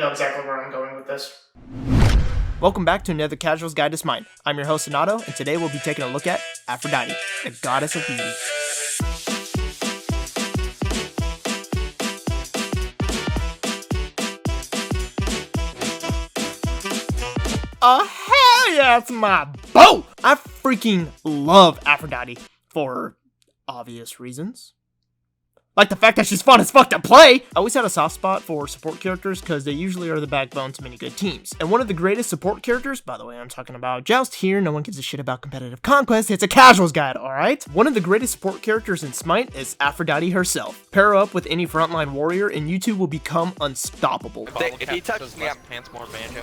know exactly where I'm going with this. Welcome back to another Casual's Guide to Smite. I'm your host, Sinato, and today we'll be taking a look at Aphrodite, the goddess of beauty. Oh, hell yeah, it's my boat! I freaking love Aphrodite for obvious reasons. Like the fact that she's fun as fuck to play! I always had a soft spot for support characters because they usually are the backbone to many good teams. And one of the greatest support characters, by the way, I'm talking about Joust here, no one gives a shit about competitive conquest, it's a casuals guide, alright? One of the greatest support characters in Smite is Aphrodite herself. Pair her up with any frontline warrior and you two will become unstoppable. If he touches me, I'm pants more banjo.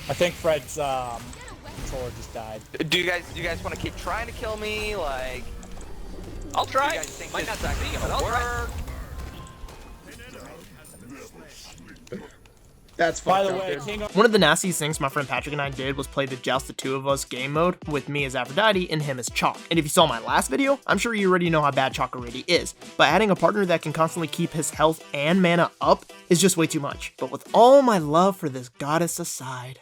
I think Fred's controller just died. Do you guys want to keep trying to kill me? Like, I'll try. do you guys think Might this not is succeed, but gonna I'll try. work? That's By the way, One of the nastiest things my friend Patrick and I did was play the Joust the Two of Us game mode with me as Aphrodite and him as Chalk. And if you saw my last video, I'm sure you already know how bad Chalk already is. But adding a partner that can constantly keep his health and mana up is just way too much. But with all my love for this goddess aside,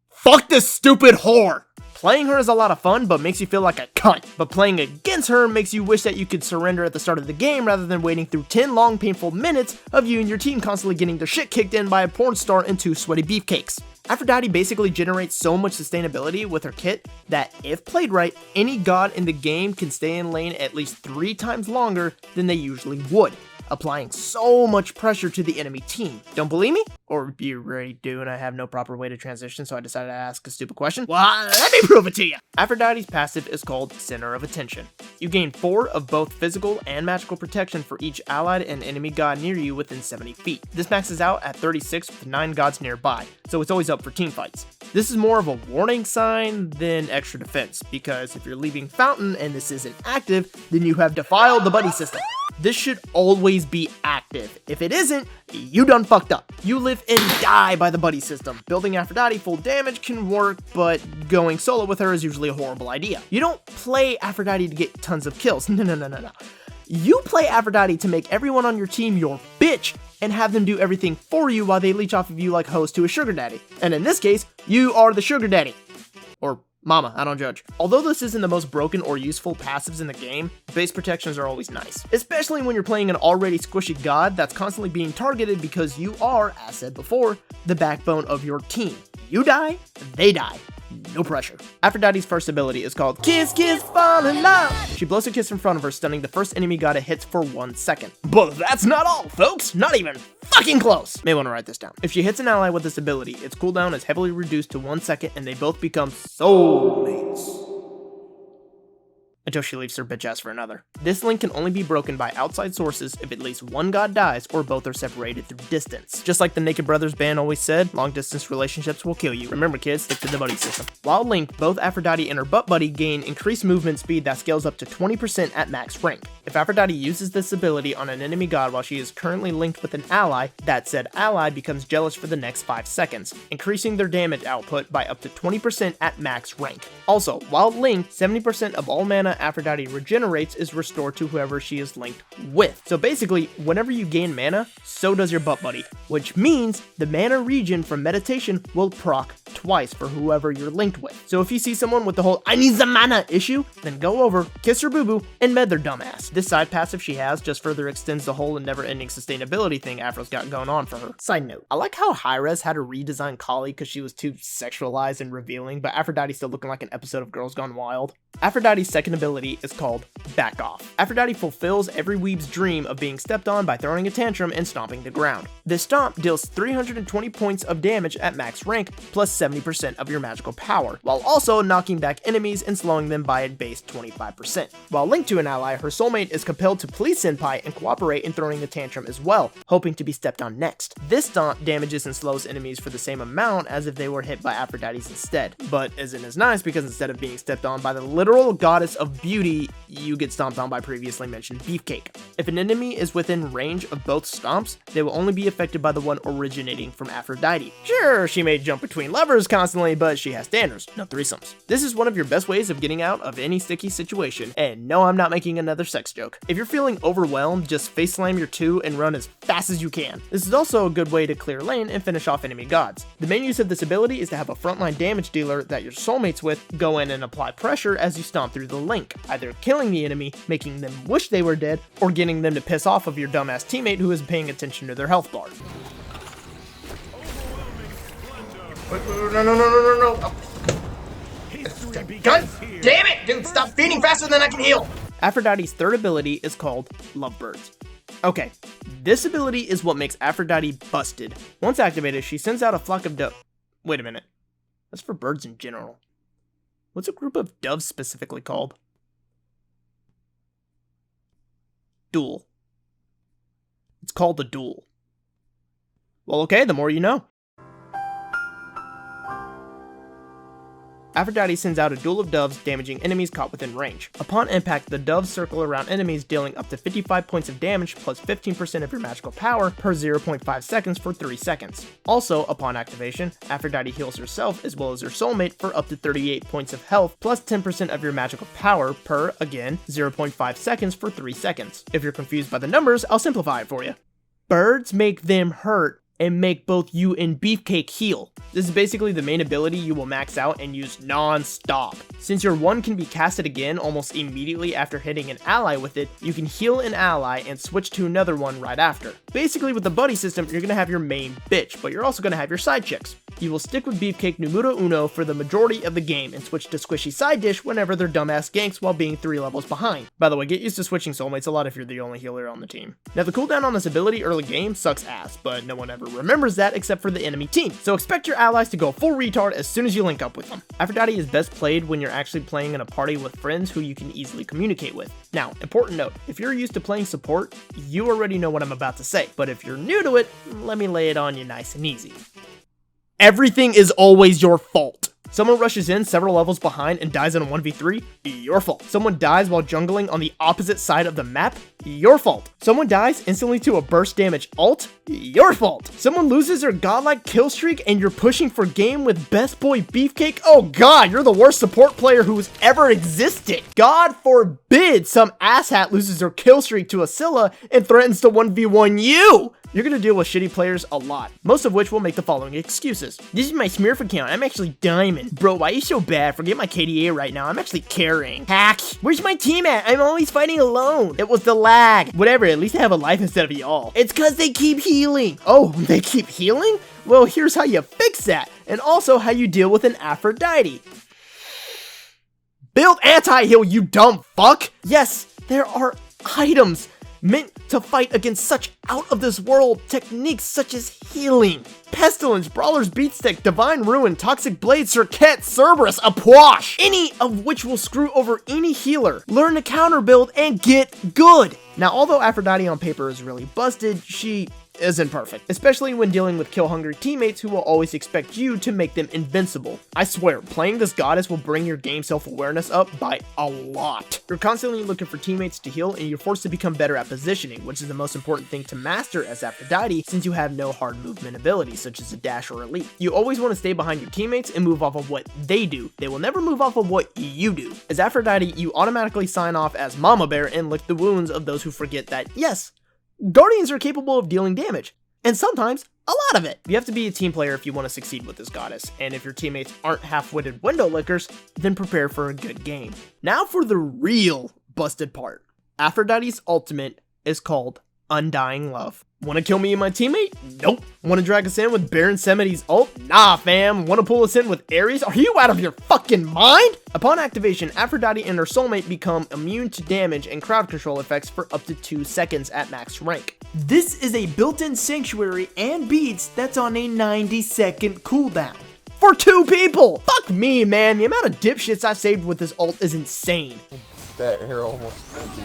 fuck this stupid whore! Playing her is a lot of fun, but makes you feel like a cunt. But playing against her makes you wish that you could surrender at the start of the game rather than waiting through 10 long, painful minutes of you and your team constantly getting their shit kicked in by a porn star and 2 sweaty beefcakes. Aphrodite basically generates so much sustainability with her kit that, if played right, any god in the game can stay in lane at least 3 times longer than they usually would, applying so much pressure to the enemy team. Don't believe me? Or you already do and I have no proper way to transition, so I decided to ask a stupid question? Well, let me prove it to you! Aphrodite's passive is called Center of Attention. You gain 4 of both physical and magical protection for each allied and enemy god near you within 70 feet. This maxes out at 36 with 9 gods nearby, so it's always up for team fights. This is more of a warning sign than extra defense, because if you're leaving Fountain and this isn't active, then you have defiled the buddy system. This should always be active. If it isn't, you done fucked up. You live and die by the buddy system. Building Aphrodite full damage can work, but going solo with her is usually a horrible idea. You don't play Aphrodite to get tons of kills. No. You play Aphrodite to make everyone on your team your bitch and have them do everything for you while they leech off of you like hoes to a sugar daddy. And in this case, you are the sugar daddy. Or mama, I don't judge. Although this isn't the most broken or useful passives in the game, base protections are always nice. Especially when you're playing an already squishy god that's constantly being targeted because you are, as said before, the backbone of your team. You die, they die. No pressure. Aphrodite's first ability is called Kiss Kiss Fall in Love. She blows a kiss in front of her, stunning the first enemy god it hits for 1 second. But that's not all, folks! Not even fucking close! May want to write this down. If she hits an ally with this ability, its cooldown is heavily reduced to 1 second and they both become soulmates. Until she leaves her bitch ass for another. This link can only be broken by outside sources if at least one god dies or both are separated through distance. Just like the Naked Brothers band always said, long distance relationships will kill you. Remember kids, stick to the buddy system. While linked, both Aphrodite and her butt buddy gain increased movement speed that scales up to 20% at max rank. If Aphrodite uses this ability on an enemy god while she is currently linked with an ally, that said ally becomes jealous for the next 5 seconds, increasing their damage output by up to 20% at max rank. Also, while linked, 70% of all mana Aphrodite regenerates is restored to whoever she is linked with. So basically, whenever you gain mana, so does your butt buddy, which means the mana regen from meditation will proc twice for whoever you're linked with. So if you see someone with the whole I need some mana issue, then go over, kiss her boo-boo, and med their dumbass. This side passive she has just further extends the whole and never-ending sustainability thing Afro's got going on for her. Side note, I like how Hi-Rez had to redesign Kali because she was too sexualized and revealing, but Aphrodite's still looking like an episode of Girls Gone Wild. Aphrodite's second ability is called Back Off. Aphrodite fulfills every weeb's dream of being stepped on by throwing a tantrum and stomping the ground. This stomp deals 320 points of damage at max rank, plus 70% of your magical power, while also knocking back enemies and slowing them by a base 25%. While linked to an ally, her soulmate is compelled to please Senpai and cooperate in throwing a tantrum as well, hoping to be stepped on next. This stomp damages and slows enemies for the same amount as if they were hit by Aphrodite's instead, but isn't as nice because instead of being stepped on by the literal goddess of Beauty, you get stomped on by previously mentioned Beefcake. If an enemy is within range of both stomps, they will only be affected by the one originating from Aphrodite. Sure, she may jump between levers constantly, but she has standards, no threesomes. This is one of your best ways of getting out of any sticky situation, and no, I'm not making another sex joke. If you're feeling overwhelmed, just face slam your 2 and run as fast as you can. This is also a good way to clear lane and finish off enemy gods. The main use of this ability is to have a frontline damage dealer that your soulmates with go in and apply pressure as you stomp through the link, either killing the enemy, making them wish they were dead, or getting them to piss off of your dumbass teammate who is paying attention to their health bar. No. God damn it, dude, stop feeding faster than I can heal! Aphrodite's third ability is called Lovebirds. Okay, this ability is what makes Aphrodite busted. Once activated, she sends out a flock of wait a minute. That's for birds in general. What's a group of doves specifically called? Duel. It's called a duel. Well, okay, the more you know. Aphrodite sends out a duel of doves, damaging enemies caught within range. Upon impact, the doves circle around enemies, dealing up to 55 points of damage plus 15% of your magical power per 0.5 seconds for 3 seconds. Also, upon activation, Aphrodite heals herself as well as her soulmate for up to 38 points of health plus 10% of your magical power per, again, 0.5 seconds for 3 seconds. If you're confused by the numbers, I'll simplify it for you. Birds make them hurt and make both you and Beefcake heal. This is basically the main ability you will max out and use non-stop. Since your 1 can be casted again almost immediately after hitting an ally with it, you can heal an ally and switch to another one right after. Basically with the buddy system, you're gonna have your main bitch, but you're also gonna have your side chicks. You will stick with Beefcake numero uno for the majority of the game and switch to Squishy side dish whenever they're dumbass ganks while being 3 levels behind. By the way, get used to switching soulmates a lot if you're the only healer on the team. Now the cooldown on this ability early game sucks ass, but no one ever remembers that except for the enemy team, so expect your allies to go full retard as soon as you link up with them. Aphrodite is best played when you're actually playing in a party with friends who you can easily communicate with. Now, important note, if you're used to playing support, you already know what I'm about to say, but if you're new to it, let me lay it on you nice and easy. Everything is always your fault. Someone rushes in several levels behind and dies in a 1v3, your fault. Someone dies while jungling on the opposite side of the map, your fault. Someone dies instantly to a burst damage ult, your fault. Someone loses their godlike kill streak and you're pushing for game with best boy Beefcake, oh god, you're the worst support player who's ever existed. God forbid some asshat loses their kill streak to a Scylla and threatens to 1v1 you. You're gonna deal with shitty players a lot, most of which will make the following excuses. This is my Smurf account, I'm actually diamond. Bro, why are you so bad? Forget my KDA right now, I'm actually carrying. Hack! Where's my team at? I'm always fighting alone. It was the lag. Whatever, at least I have a life instead of y'all. It's cause they keep healing. Oh, they keep healing? Well, here's how you fix that, and also how you deal with an Aphrodite. Build anti-heal, you dumb fuck! Yes, there are items meant to fight against such out-of-this-world techniques such as healing. Pestilence, Brawler's Beatstick, Divine Ruin, Toxic Blade, Circuit, Cerberus, Apwash, any of which will screw over any healer. Learn to counter build and get good. Now, although Aphrodite on paper is really busted, she isn't perfect, especially when dealing with kill-hungry teammates who will always expect you to make them invincible. I swear, playing this goddess will bring your game self-awareness up by a lot. You're constantly looking for teammates to heal, and you're forced to become better at positioning, which is the most important thing to master as Aphrodite since you have no hard movement abilities such as a dash or a leap. You always want to stay behind your teammates and move off of what they do. They will never move off of what you do. As Aphrodite, you automatically sign off as Mama Bear and lick the wounds of those who forget that, yes, Guardians are capable of dealing damage, and sometimes a lot of it. You have to be a team player if you want to succeed with this goddess, and if your teammates aren't half-witted window lickers, then prepare for a good game. Now for the real busted part. Aphrodite's ultimate is called Undying Love. Want to kill me and my teammate? Nope. Want to drag us in with Baron Semity's ult? Nah, fam. Want to pull us in with Ares? Are you out of your fucking mind? Upon activation, Aphrodite and her soulmate become immune to damage and crowd control effects for up to 2 seconds at max rank. This is a built-in sanctuary and beats that's on a 90-second cooldown. For 2 people! Fuck me, man. The amount of dipshits I saved with this ult is insane. That hair almost empty.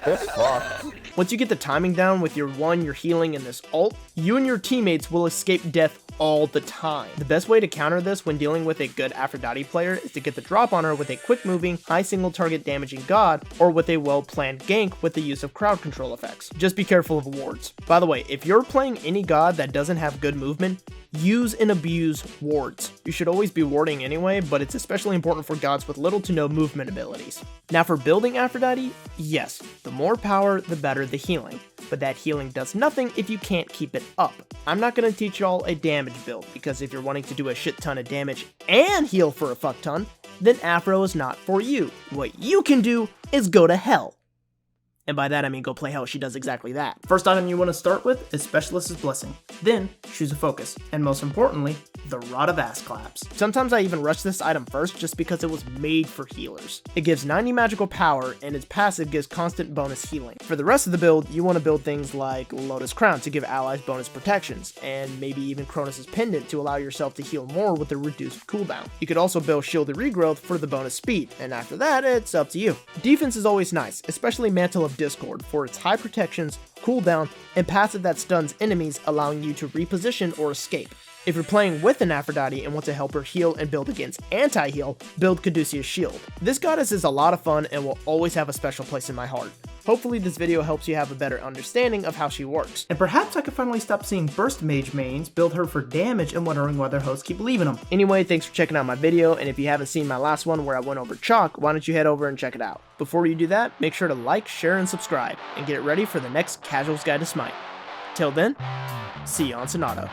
That's fucked. Once you get the timing down with your 1, your healing, and this ult, you and your teammates will escape death all the time. The best way to counter this when dealing with a good Aphrodite player is to get the drop on her with a quick moving, high single target damaging god, or with a well planned gank with the use of crowd control effects. Just be careful of wards. By the way, if you're playing any god that doesn't have good movement, use and abuse wards. You should always be warding anyway, but it's especially important for gods with little to no movement abilities. Now for building Aphrodite, yes, the more power, the better the healing. But that healing does nothing if you can't keep it up. I'm not going to teach y'all a damage build, because if you're wanting to do a shit ton of damage and heal for a fuck ton, then Aphro is not for you. What you can do is go to hell. And by that I mean go play hell, she does exactly that. First item you want to start with is Specialist's Blessing. Then, choose a focus. And most importantly, the Rod of Ass Claps. Sometimes I even rush this item first just because it was made for healers. It gives 90 magical power and its passive gives constant bonus healing. For the rest of the build, you want to build things like Lotus Crown to give allies bonus protections, and maybe even Cronus' Pendant to allow yourself to heal more with a reduced cooldown. You could also build Shielded Regrowth for the bonus speed, and after that, it's up to you. Defense is always nice, especially Mantle of Discord for its high protections, cooldown, and passive that stuns enemies, allowing you to reposition or escape. If you're playing with an Aphrodite and want to help her heal and build against anti-heal, build Caduceus Shield. This goddess is a lot of fun and will always have a special place in my heart. Hopefully this video helps you have a better understanding of how she works. And perhaps I could finally stop seeing Burst Mage mains build her for damage and wondering why their hosts keep leaving them. Anyway, thanks for checking out my video, and if you haven't seen my last one where I went over Chalk, why don't you head over and check it out. Before you do that, make sure to like, share, and subscribe, and get ready for the next Casual's Guide to Smite. Till then, see you on Sinato.